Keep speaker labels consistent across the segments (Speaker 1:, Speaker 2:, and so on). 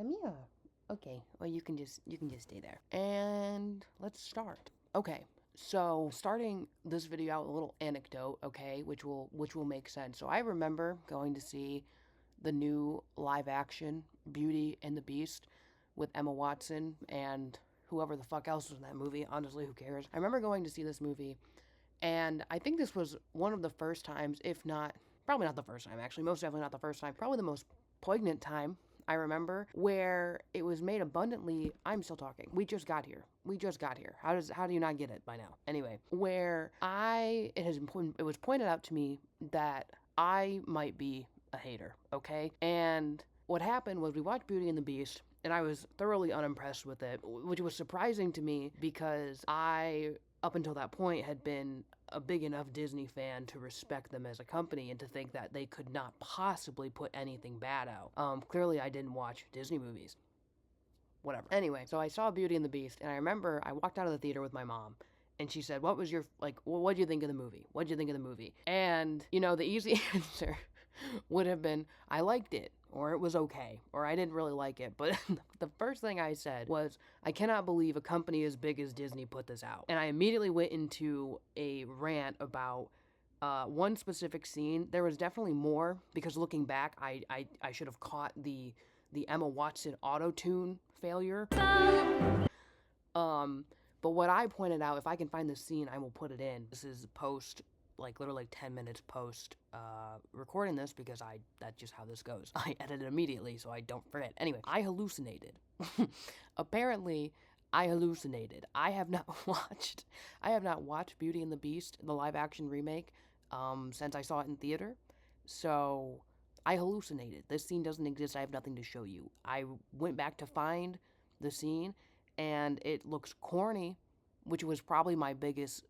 Speaker 1: Come here. Okay, well you can just stay there. And let's start. Okay. So, starting this video out with a little anecdote, okay, which will make sense. So, I remember going to see the new live action Beauty and the Beast with Emma Watson and whoever the fuck else was in that movie. Honestly, who cares? I remember going to see this movie, and I think this was one of the first times, if not, probably not the first time, actually, most definitely not the first time, probably the most poignant time I remember, where it was made abundantly, I'm still talking. We just got here. We just got here. How do you not get it by now? Anyway, where it was pointed out to me that I might be a hater, okay? And what happened was we watched Beauty and the Beast, and I was thoroughly unimpressed with it, which was surprising to me because I, up until that point, had been a big enough Disney fan to respect them as a company and to think that they could not possibly put anything bad out. Clearly I didn't watch Disney movies. Whatever. Anyway, so I saw Beauty and the Beast, and I remember I walked out of the theater with my mom, and she said, what'd you think of the movie? What'd you think of the movie? And, the easy answer would have been, I liked it, or it was okay, or I didn't really like it. But the first thing I said was, I cannot believe a company as big as Disney put this out. And I immediately went into a rant about one specific scene. There was definitely more, because looking back, I should have caught the Emma Watson auto-tune failure. But what I pointed out, if I can find the scene, I will put it in. This is post, literally 10 minutes post recording this, because that's just how this goes. I edit it immediately so I don't forget. Anyway, I hallucinated. Apparently, I hallucinated. I have not watched Beauty and the Beast, the live action remake, since I saw it in theater. So I hallucinated. This scene doesn't exist. I have nothing to show you. I went back to find the scene, and it looks corny, which was probably my biggest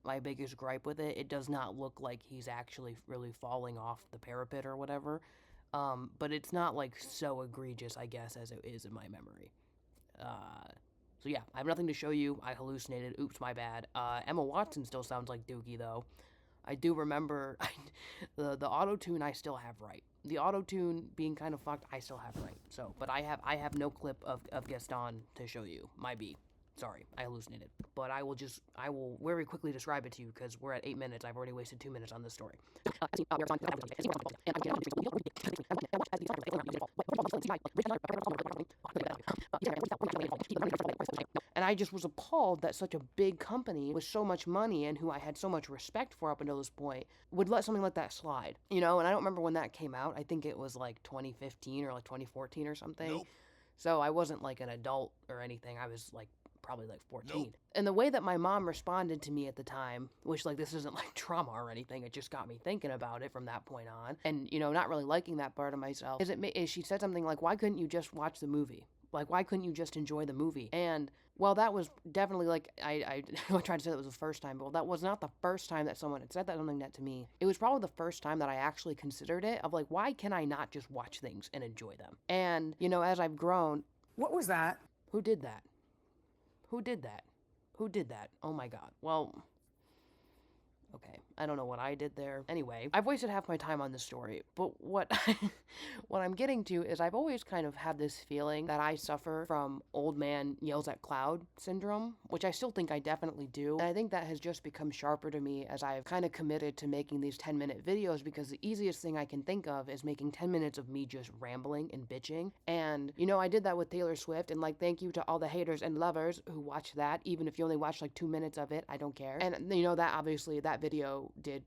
Speaker 1: gripe with it. It does not look like he's actually really falling off the parapet or whatever. But it's not so egregious, I guess, as it is in my memory. So yeah, I have nothing to show you. I hallucinated. Oops, my bad. Emma Watson still sounds like Dookie though. I do remember the auto-tune I still have right. The auto-tune being kind of fucked, I still have right. So, but I have no clip of Gaston to show you. My B. Sorry, I hallucinated. But I will very quickly describe it to you because we're at 8 minutes. I've already wasted 2 minutes on this story. And I just was appalled that such a big company with so much money and who I had so much respect for up until this point would let something like that slide. And I don't remember when that came out. I think it was 2015 or 2014 or something. Nope. So I wasn't an adult or anything. I was probably 14. Nope. And the way that my mom responded to me at the time, which this isn't trauma or anything, it just got me thinking about it from that point on, and not really liking that part of myself, is she said something like, why couldn't you just watch the movie? Why couldn't you just enjoy the movie? And, well, that was definitely, I tried to say that was the first time, but that was not the first time that someone had said something that to me. It was probably the first time that I actually considered it, of, why can I not just watch things and enjoy them? And, as I've grown...
Speaker 2: What was that?
Speaker 1: Who did that? Who did that? Who did that? Oh my god. Well... Okay, I don't know what I did there. Anyway, I've wasted half my time on this story, but what I'm getting to is I've always kind of had this feeling that I suffer from old man yells at cloud syndrome, which I still think I definitely do, and I think that has just become sharper to me as I've kind of committed to making these 10-minute videos, because the easiest thing I can think of is making 10 minutes of me just rambling and bitching, and, I did that with Taylor Swift, and, thank you to all the haters and lovers who watched that, even if you only watched, 2 minutes of it, I don't care, and, that obviously, that video did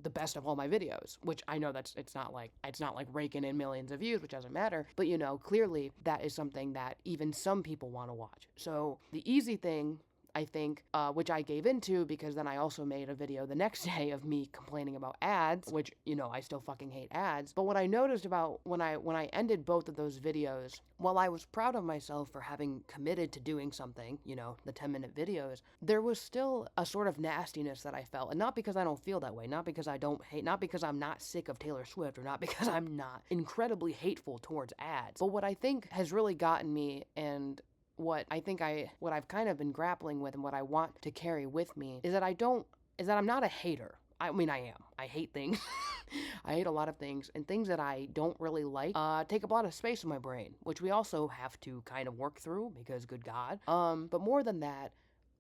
Speaker 1: the best of all my videos, which I know it's not raking in millions of views, which doesn't matter, but clearly that is something that even some people want to watch. So the easy thing, I think, which I gave into, because then I also made a video the next day of me complaining about ads, which, I still fucking hate ads. But what I noticed about when I ended both of those videos, while I was proud of myself for having committed to doing something, the 10-minute videos, there was still a sort of nastiness that I felt. And not because I don't feel that way, not because I don't hate, not because I'm not sick of Taylor Swift, or not because I'm not incredibly hateful towards ads. But what I think has really gotten me, and what I've kind of been grappling with, and what I want to carry with me, is that I'm not a hater. I mean, I am. I hate things. I hate a lot of things, and things that I don't really like take up a lot of space in my brain, which we also have to kind of work through because good God. But more than that,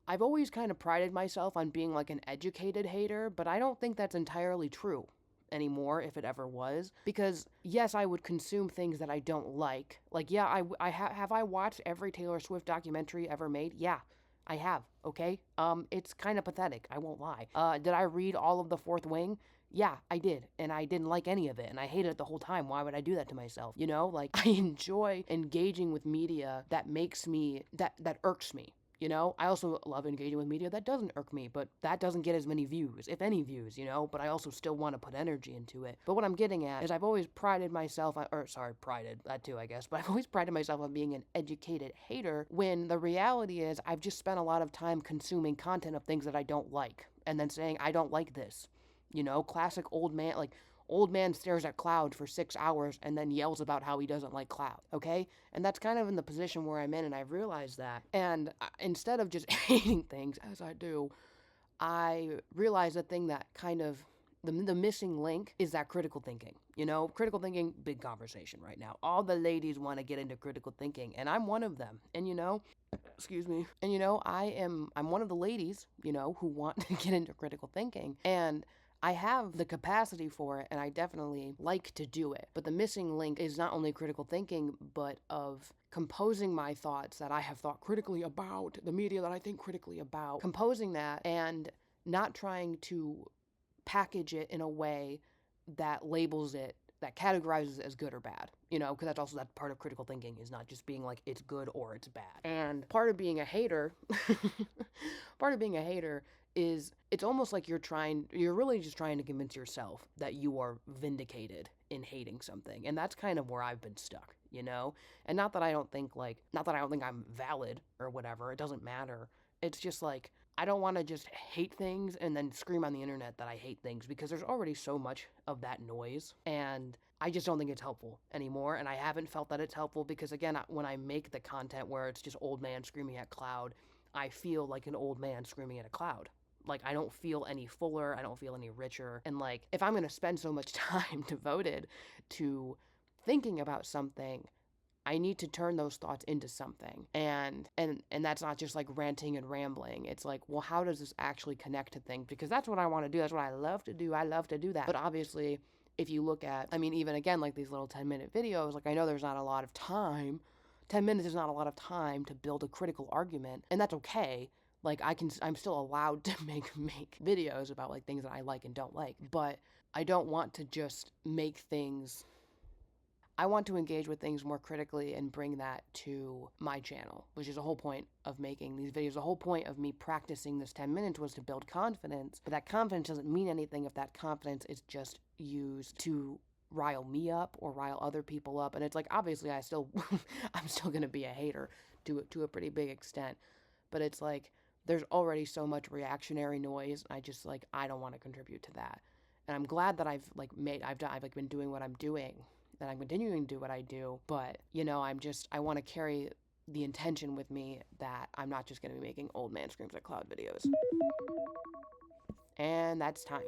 Speaker 1: I've always kind of prided myself on being like an educated hater, but I don't think that's entirely true anymore, if it ever was, because yes, I would consume things that I don't like, yeah, have I watched every Taylor Swift documentary ever made? Yeah, I have. Okay, it's kind of pathetic, I won't lie. Did I read all of The Fourth Wing? Yeah, I did, and I didn't like any of it, and I hated it the whole time. Why would I do that to myself? You know, like, I enjoy engaging with media that makes me, that irks me. You know, I also love engaging with media that doesn't irk me, but that doesn't get as many views, if any views, you know, but I also still want to put energy into it. But what I'm getting at is I've always prided myself, prided, that too, I guess, but I've always prided myself on being an educated hater when the reality is I've just spent a lot of time consuming content of things that I don't like and then saying, I don't like this. You know, classic old man, like, old man stares at cloud for 6 hours and then yells about how he doesn't like cloud, okay? And that's kind of in the position where I'm in, and I realized that. And instead of just hating things, as I do, I realized the thing that kind of, the missing link is that critical thinking. You know, critical thinking, big conversation right now. All the ladies want to get into critical thinking, and I'm one of them. And you know, excuse me. And you know, I'm one of the ladies, you know, who want to get into critical thinking. And I have the capacity for it, and I definitely like to do it. But the missing link is not only critical thinking, but of composing my thoughts that I have thought critically about, the media that I think critically about, composing that and not trying to package it in a way that labels it, that categorizes it as good or bad, you know, because that's also that part of critical thinking is not just being like it's good or it's bad. And part of being a hater, part of being a hater is it's almost like you're really just trying to convince yourself that you are vindicated in hating something. And that's kind of where I've been stuck, you know? And not that I don't think I'm valid or whatever, it doesn't matter. It's just like, I don't want to just hate things and then scream on the internet that I hate things because there's already so much of that noise, and I just don't think it's helpful anymore. And I haven't felt that it's helpful because, again, when I make the content where it's just old man screaming at cloud, I feel like an old man screaming at a cloud. Like, I don't feel any fuller, I don't feel any richer. And like, if I'm going to spend so much time devoted to thinking about something, I need to turn those thoughts into something. And that's not just like ranting and rambling. It's like, well, how does this actually connect to things? Because that's what I want to do. That's what I love to do. I love to do that. But obviously, if you look at, I mean, even again, like these little 10-minute videos, like I know there's not a lot of time. 10 minutes is not a lot of time to build a critical argument, and that's okay. Like I'm still allowed to make videos about like things that I like and don't like, but I don't want to just make things, I want to engage with things more critically and bring that to my channel, which is the whole point of making these videos. The whole point of me practicing this 10 minutes was to build confidence, but that confidence doesn't mean anything if that confidence is just used to rile me up or rile other people up. And it's like, obviously I'm still going to be a hater to a pretty big extent, but it's like, there's already so much reactionary noise. I don't want to contribute to that. And I'm glad that I've been doing what I'm doing, that I'm continuing to do what I do, but, you know, I want to carry the intention with me that I'm not just going to be making old man screams at cloud videos. And that's time.